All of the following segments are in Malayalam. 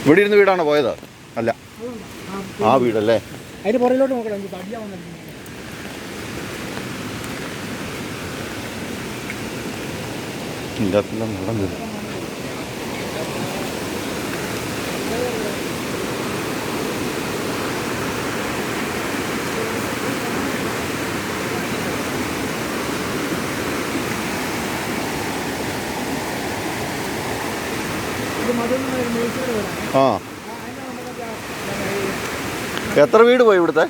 ഇവിടെ ഇരുന്ന് വീടാണോ പോയത്? അല്ല, ആ വീടല്ലേ. അതിന് പുറകിലോട്ട് നോക്കണം. തടിയാവുന്ന ഇതിനകത്തെല്ലാം വെള്ളം കയറി. ആ, എത്ര വീട് പോയി ഇവിടുത്തെ?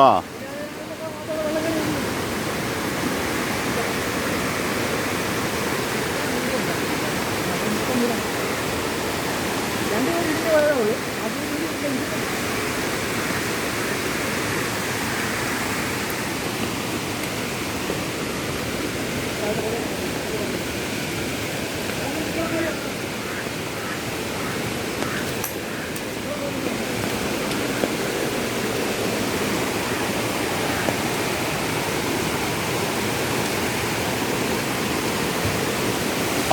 ആ,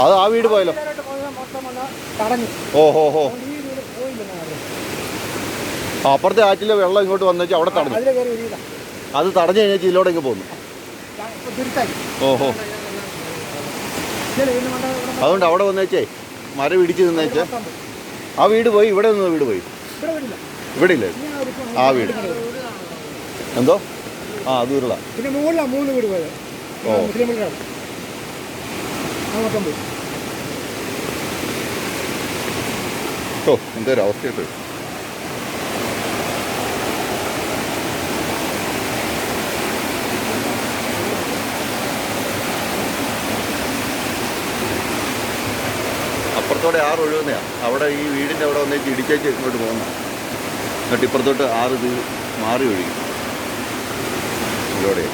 അത് ആ വീട് പോയല്ലോ. ഓ ഹോ ഹോ. അപ്പുറത്തെ ആറ്റിലെ വെള്ളം ഇങ്ങോട്ട് വന്നു അവിടെ തടഞ്ഞു. അത് തടഞ്ഞു കഴിഞ്ഞാൽ ഇതിലൂടെ ഇങ്ങ് പോന്നു. ഓഹോ, അതുകൊണ്ട് അവിടെ വന്നേച്ചേ മരം ഇടിച്ച് നിന്നേച്ചേ ആ വീട് പോയി. ഇവിടെ നിന്ന് വീട് പോയി. ഇവിടെ ഇല്ലേ ആ വീട്? എന്തോ ആ അത് ഉരുള. ഓ, ഓ എന്തൊരവസ്ഥയായിട്ട്. അപ്പുറത്തോടെ ആറ് ഒഴുകുന്നതാണ്. അവിടെ ഈ വീടിൻ്റെ അവിടെ വന്നേച്ച് ഇടിച്ചേച്ച് ഇങ്ങോട്ട് പോകുന്ന. എന്നിട്ട് ഇപ്പുറത്തോട്ട് ആറ് ഇത് മാറി ഒഴുകി ഇതോടെ.